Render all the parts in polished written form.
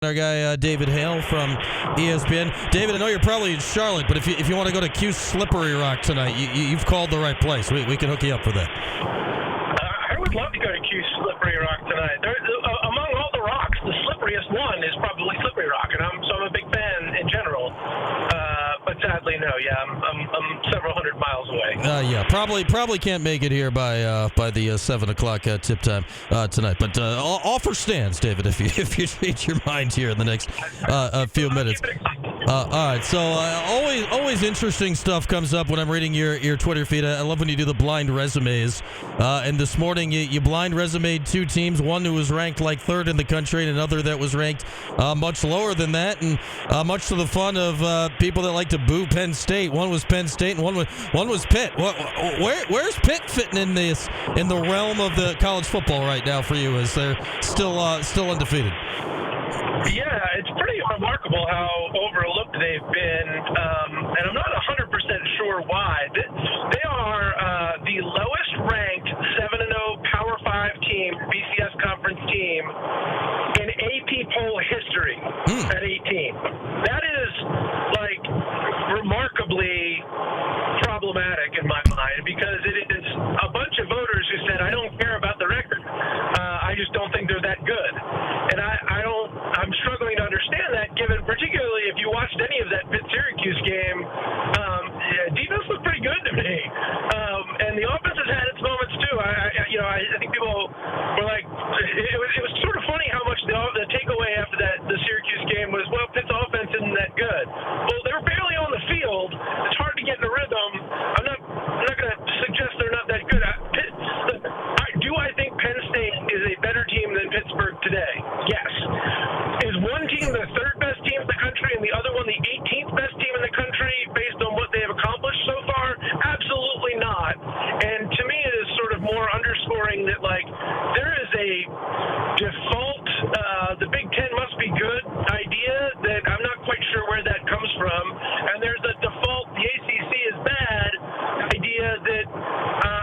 Our guy David Hale from ESPN. David, I know you're probably in Charlotte, but if you want to go to Q's Slippery Rock tonight, you've called the right place. We can hook you up for that. I would love to go to Q's Slippery Rock tonight. Among all the rocks, the slipperiest one is probably Slippery Rock, and I'm a big fan in general. But sadly, no. Yeah, I'm several hundred miles away. Yeah, probably can't make it here by the 7 o'clock tip time tonight. But offer stands, David, if you change your mind here in the next few minutes. All right, so always interesting stuff comes up when I'm reading your Twitter feed. I love when you do the blind resumes. And this morning you blind resumed two teams, one who was ranked like third in the country and another that was ranked much lower than that, and much to the fun of people that like to boo Penn State. One was Penn State and one was Pitt. Where's Pitt fitting in the realm of the college football right now for you, as they're still undefeated? Yeah, it's pretty remarkable how overlooked they've been, and I'm not 100% sure why. They are the lowest ranked 7-0 Power 5 team, BCS conference team, in AP poll history at 18. That is, remarkably problematic in my mind, because it is a bunch of voters who said, I don't care about the record. I just don't think they're that good. And I'm struggling to understand that, given particularly if you watched any of that Pitt-Syracuse game, defense looked pretty good to me. And the offense has had its moments too. I think people were like, it was sort of funny how much the takeaway after the Syracuse game was, well, Pitt's offense isn't that good. Well, they were barely on the field. It's hard to get in a rhythm. I'm not going to suggest they're not that good. Do I think Penn State is a better team than Pittsburgh today? Yes. Is one team the third best team in the country and the other one the 18th best team in the country based on what they have accomplished so far? Absolutely not. And to me, it is sort of more underscoring that, there is a default, the Big Ten must be good idea that I'm not quite sure where that comes from. And there's a default, the ACC is bad idea that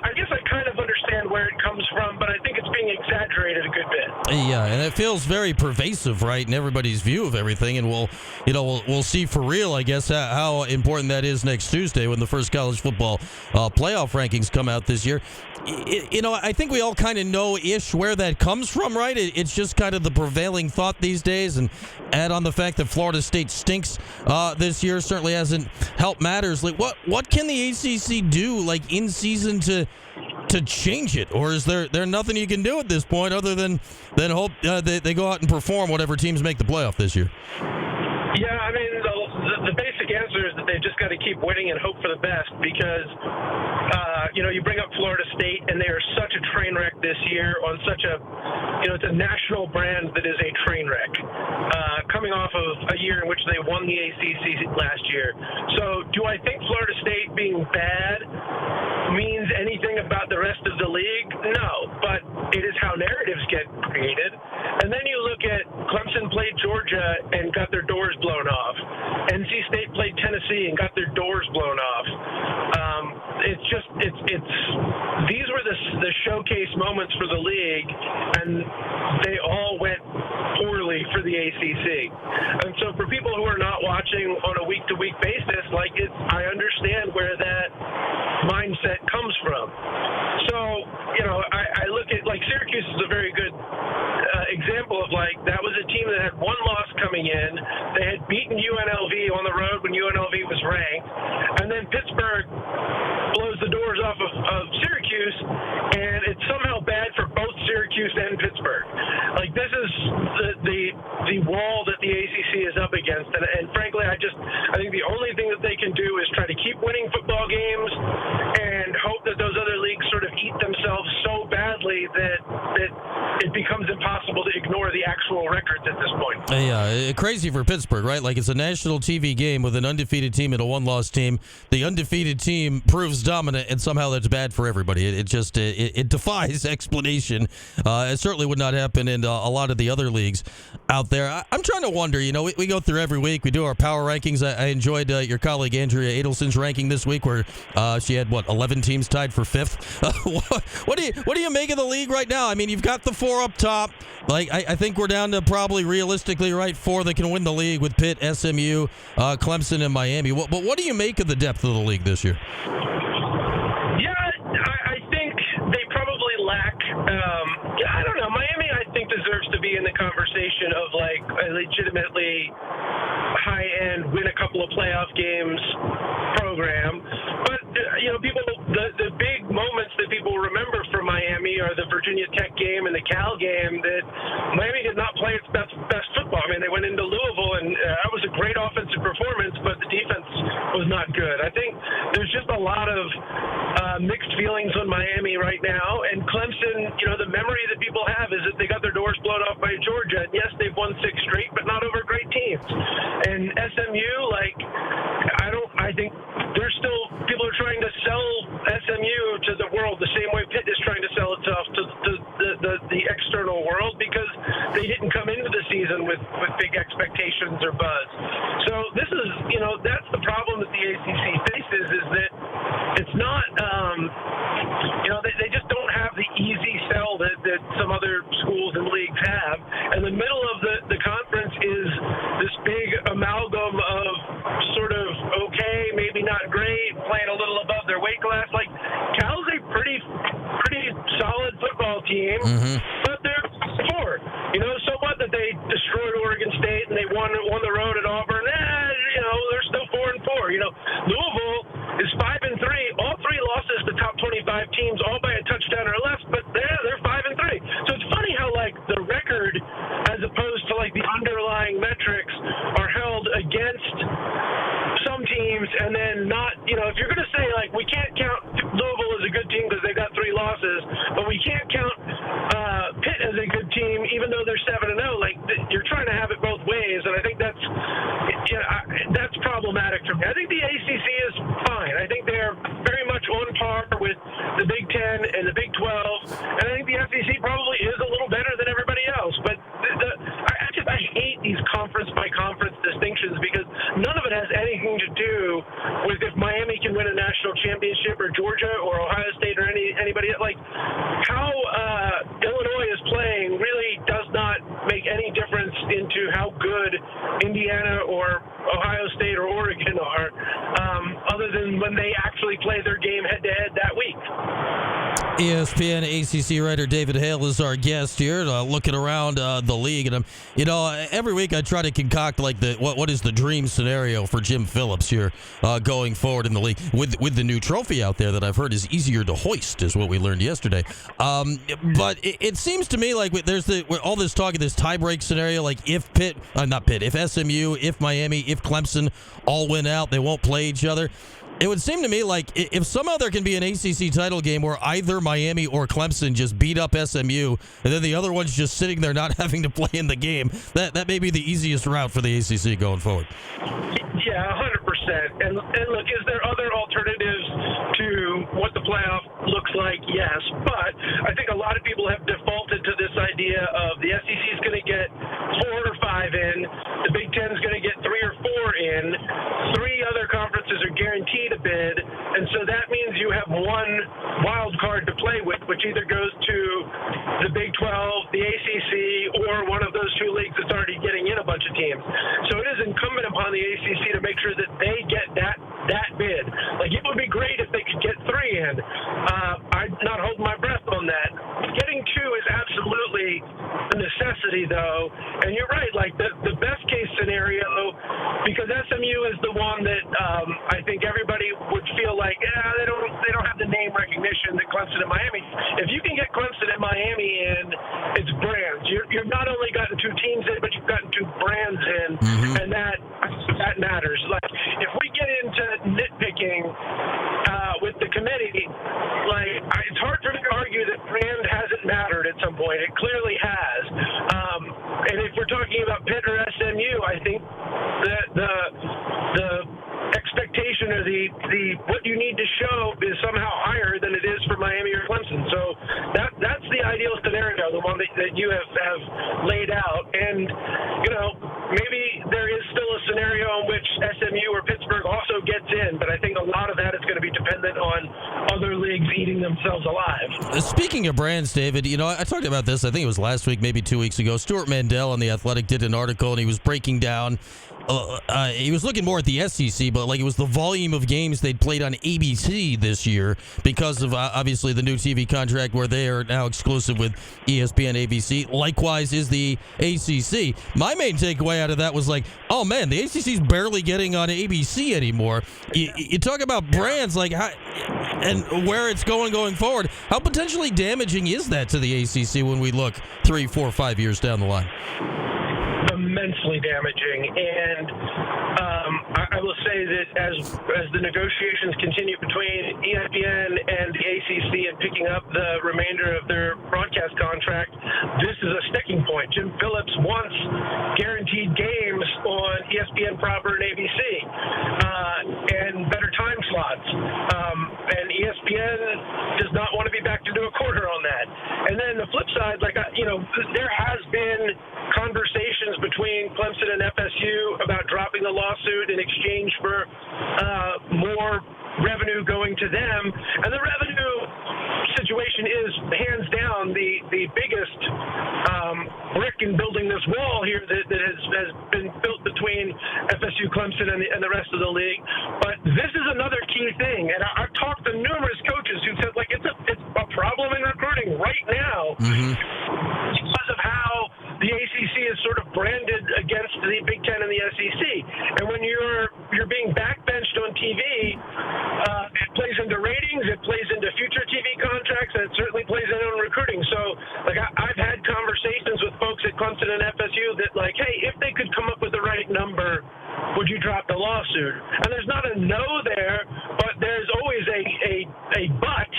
I guess I kind of understand where it comes from, but I think it's being exaggerated a good bit. Yeah, and it feels very pervasive, right, in everybody's view of everything, and we'll see for real, I guess, how important that is next Tuesday when the first college football playoff rankings come out this year. I think we all kind of know-ish where that comes from, right? It's just kind of the prevailing thought these days, and add on the fact that Florida State stinks this year certainly hasn't helped matters. What can the ACC do, in season to change it, or is there nothing you can do at this point other than hope they go out and perform whatever teams make the playoff this year? Yeah, I mean, the basic answer is that they've just got to keep winning and hope for the best, because you bring up Florida State, and they are such a train wreck this year on such a, it's a national brand that is a train wreck, coming off of a year in which they won the ACC last year. So do I think Florida State being bad means anything about the rest of the league? No, but it is how narratives get created. And then you look at Clemson played Georgia and got their doors blown off. NC State played Tennessee and got their doors blown off. These were the showcase moments for the league, and they all went poorly for the ACC. And so for people who are not watching on a week-to-week basis, I understand where that mindset comes from. So, I look at, Syracuse is a very good example of, that was a team that had one loss coming in. They had beaten UNLV on the road when UNLV was ranked. And then Pittsburgh blows the doors off of Syracuse, and it's somehow bad for both Syracuse and Pittsburgh. This is the wall that the ACC is up against. And frankly, I think the only thing that they can do is try to keep winning football games and hope that those other leagues sort of eat themselves so badly that it becomes impossible to ignore the actual records at this point. Yeah, crazy for Pittsburgh, right? It's a national TV game with an undefeated team and a one-loss team. The undefeated team proves dominant, and somehow that's bad for everybody. It defies explanation. It certainly would not happen in a lot of the other leagues out there. I'm trying to wonder, we go through every week. We do our power rankings. I enjoyed your colleague Andrea Adelson's ranking this week, where she had, 11 teams tied for fifth. What do you make of the league right now? I mean, you've got the four up top. I think think we're down to probably realistically, right, 4 that can win the league with Pitt, SMU, Clemson, and Miami. But what do you make of the depth of the league this year? Yeah, I think they probably lack. I don't know. Miami, I think, deserves to be in the conversation of like a legitimately high-end, win a couple of playoff games program. But people, the big moments that people remember from Miami are the Virginia Tech game and the Cal game that Miami did not play its best football. I mean, they went into Louisville, and that was a great offensive performance, but the defense was not good. I think there's just a lot of mixed feelings on Miami right now. And Clemson, the memory that people have is that they got their doors blown off by Georgia. And yes, they've won 6 straight, but not over great teams. And SMU, I think there's still people are trying to sell SMU to the world the same way Pitt is trying to sell itself to the external world, because they didn't come into the season with big expectations or buzz. So this is, that's the problem that the ACC faces, is that it's not, they just don't have the easy sell that some other schools and leagues have. And the middle of the conference is this big amalgam of sort of okay, maybe not great, playing a little above their weight class. Like Cal's a pretty solid football team, but they're 4. So what that they destroyed Oregon State and they won the road at Auburn? They're still 4-4. Louisville is 5-3. All 3 losses to top 25 teams, all by a touchdown or less, but they're 5-3. So it's funny how the record, as opposed to the underlying metrics, are held against some teams, and then not. If you're going to say we can't count Louisville as a good team because they got 3 losses, but we can't count Pitt as a good team even though they're 7-0. You're trying to have it both ways, and I think that's problematic for me. I think the ACC is fine. I think they're very much on par with the Big Ten and the Big 12, and I think the SEC probably is a little better than everybody else. But I hate these conference by conference distinctions, because none of it has anything to do with if Miami can win a national championship or Georgia or Ohio State or anybody. How Illinois is playing really does not make any difference into how good Indiana or Ohio State or Oregon are, other than when they actually play their game head-to-head that week. ESPN ACC writer David Hale is our guest here, looking around the league, and every week I try to concoct what is the dream scenario for Jim Phillips here going forward in the league with the new trophy out there that I've heard is easier to hoist, is what we learned yesterday. But it seems to me like there's all this talk of this tiebreak scenario, if if SMU, if Miami, if Clemson all win out, they won't play each other. It would seem to me if somehow there can be an ACC title game where either Miami or Clemson just beat up SMU, and then the other one's just sitting there not having to play in the game, that may be the easiest route for the ACC going forward. Yeah, 100%. And look, is there other alternatives to what the playoff looks like? Yes, but I think a lot of people have defaulted to this idea of the SEC is going to get 4 or 5 in, the Big Ten is going to get 3 or 4 in, 3 other conferences are guaranteed a bid, and so that means you have one wild card to play with, which either goes to the Big 12, the ACC, or one of those 2 leagues that's already getting in a bunch of teams. So it is incumbent upon the ACC to make sure that they get that bid. It would be great if they could get 3 in. I'm not holding my breath on that. Getting 2 is absolutely a necessity, though. And you're right, the best case scenario, because SMU is the one that I think everybody would feel they don't have the name recognition that Clemson and Miami. If you can get Clemson and Miami in, it's brands. You've not only gotten 2 teams in, but you've gotten 2 brands in, and that matters. If we get into nitpicking with the committee, it's hard for me to argue that brand hasn't mattered at some point. It clearly has. And if we're talking about Pitt or SMU, I think that the expectation or the what you need to show is somehow higher than it is for Miami or Clemson. So that's the ideal scenario, the one that you have laid out. And maybe there is still a scenario in which SMU or Pittsburgh also gets in, but I think a lot of that is going to be dependent on other leagues eating themselves alive. Speaking of brands, David, I talked about this, I think it was last week, maybe 2 weeks ago. Stuart Mandel on The Athletic did an article, and he was breaking down, he was looking more at the SEC, but it was the volume of games they'd played on ABC this year because of, obviously, the new TV contract where they are now exclusive with ESPN, ABC. Likewise is the ACC. My main takeaway out of that was oh, man, the ACC's barely getting on ABC anymore. You talk about brands, and where it's going forward. How potentially damaging is that to the ACC when we look 3, 4, 5 years down the line? Immensely damaging, and I will say that as the negotiations continue between ESPN and the ACC and picking up the remainder of their broadcast contract, this is a sticking point. Jim Phillips wants guaranteed games on ESPN proper and ABC, and better time slots. And ESPN does not want to be backed into a corner on that. And then the flip side, there has been conversations between Clemson and FSU about dropping the lawsuit in exchange for more revenue going to them. And the revenue situation is hands down the biggest brick in building this wall here that has been built between FSU, Clemson, and the rest of the league. But this is another key thing, and I've talked to numerous coaches who said it's a problem in recruiting right now because of how the ACC is sort of branded against the Big Ten and the SEC. And when you're being backbenched on TV, it plays into ratings, it plays into future TV contracts, and it certainly plays into recruiting. So, I've had conversations with folks at Clemson and FSU that, hey, if they could come up with the right number, would you drop the lawsuit? And there's not a no there, but there's always a but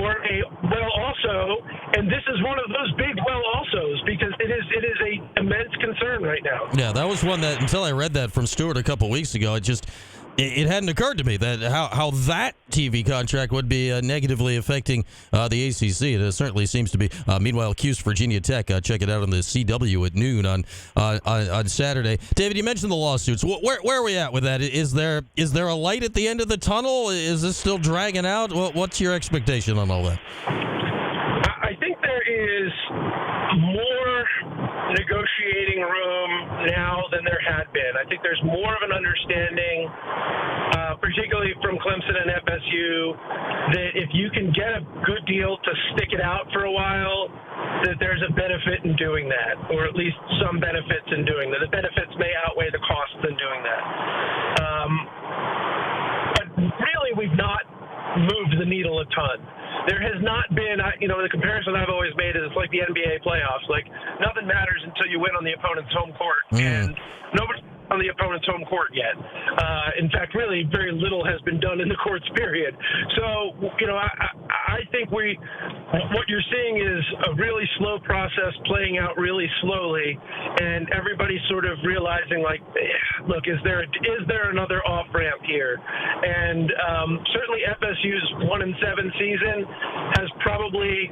or a well also, and this is one of those big well alsos because it is a immense concern right now. Yeah, that was one that until I read that from Stuart a couple weeks ago, it hadn't occurred to me that how that TV contract would be negatively affecting the ACC. It certainly seems to be. Meanwhile, Cuse, Virginia Tech. Check it out on the CW at noon on Saturday. David, you mentioned the lawsuits. Where are we at with that? Is there a light at the end of the tunnel? Is this still dragging out? What's your expectation on all that? I think there is more negotiating room now than there had been. I think there's more of an understanding, particularly from Clemson and FSU, that if you can get a good deal to stick it out for a while, that there's a benefit in doing that, or at least some benefits in doing that. The benefits may outweigh the costs in doing that. But really, we've not moved the needle a ton. There has not been, the comparison I've always made is it's like the NBA playoffs. Nothing matters until you win on the opponent's home court. And nobody's on the opponent's home court yet. In fact, really, very little has been done in the courts, period. So, I think what you're seeing is a really slow process playing out really slowly, and everybody's sort of realizing, look, is there another off-ramp here? And certainly FSU's 1-7 season has probably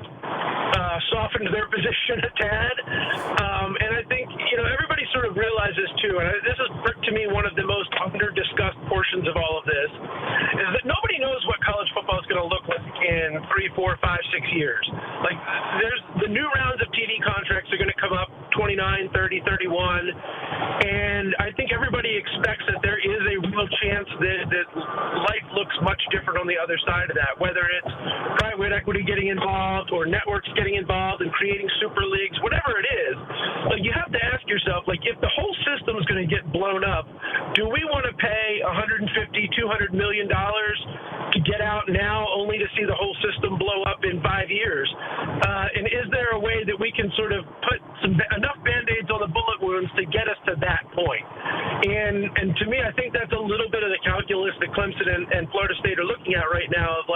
softened their position a tad. And I think, everybody sort of realizes, too, and this is, to me, one of the most under-discussed portions of all of this, is that nobody knows what college football is going to look like in 3, 4, 5, 6 years. There's the new rounds of TV contracts are going to come up 29, 30, 31, and I think everybody expects that there is a real chance that life looks much different on the other side of that, whether it's private equity getting involved or networks getting involved and creating super leagues, whatever it is. You have to ask yourself, if the whole system is going to get blown up, do we want to pay $150, $200 million to get out now only to see the whole system blow up in 5 years? And is there a way that we can sort of put enough Band-Aids on the bullet wounds to get us to that point? And to me, I think that's a little bit of the calculus that Clemson and Florida State are looking at right now of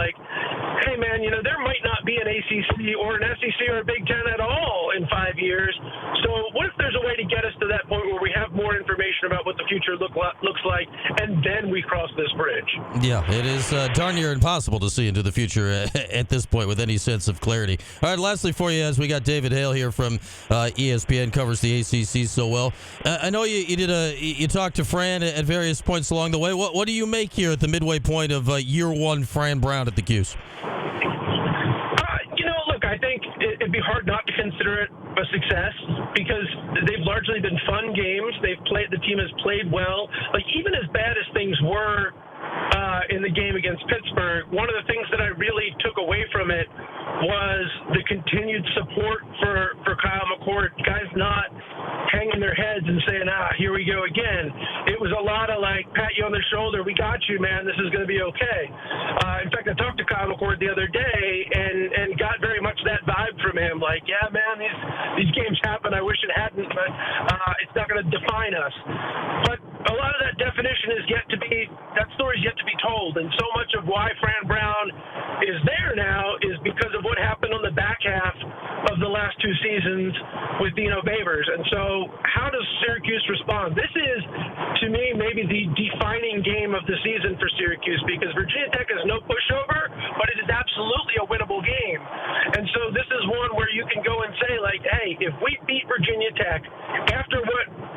hey, man, there might not be an ACC or an SEC or a Big Ten at all in 5 years. So what if there's there's a way to get us to that point where we have more information about what the future looks like, and then we cross this bridge. Yeah, it is darn near impossible to see into the future at this point with any sense of clarity. All right, lastly for you, as we got David Hale here from ESPN, covers the ACC so well. I know you talked to Fran at various points along the way. What do you make here at the midway point of year one Fran Brown at the Cuse? Look, I think it'd be hard not to consider it a success because they've largely been fun games. The team has played well. Like, even as bad as things were in the game against Pittsburgh, one of the things that I really took away from it was the continued support for Kyle McCord. Guys not hanging their heads and saying, here we go again. It was a lot of like, pat you on the shoulder, we got you, man, this is going to be okay. In fact, I talked to Kyle McCord the other day and got very much that vibe from him, like, yeah, man, these games happen, I wish it hadn't, but it's not going to define us. But a lot of that definition that story's yet to be told, and so much of why Fran Brown is there now is because of what happened on the back half of the last two seasons with Dino Babers. And so how does Syracuse respond? This is, to me, maybe the defining game of the season for Syracuse, because Virginia Tech is no pushover, but it is absolutely a winnable game. And so this is one where you can go and say, like, hey, if we beat Virginia Tech after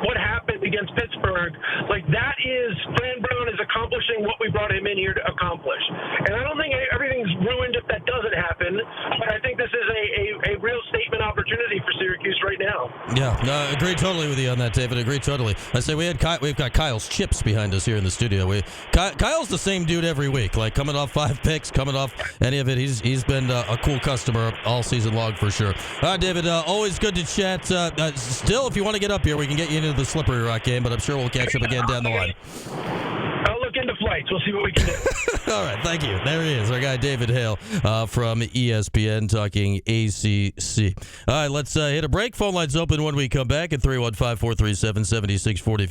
what happened against Pittsburgh, like, that is, Fran Brown is accomplishing what we brought him in here to accomplish. And I don't think everything's ruined if that doesn't happen, but I think this is a real statement opportunity for Syracuse right now. Yeah, no, agree totally with you on that, David. Agree totally. I say we've got Kyle's chips behind us here in the studio. Kyle's the same dude every week, like coming off 5 picks, coming off any of it. He's been a cool customer all season long for sure. All right, David, always good to chat. Still, if you want to get up here, we can get you into the Slippery Rock game, but I'm sure we'll catch up again down the line. I'll look into flights. We'll see what we can do. All right, thank you. There he is, our guy David Hale from ESPN talking ACC. All right, let's hit a break. Phone lines open when we come back at 315-437-7644.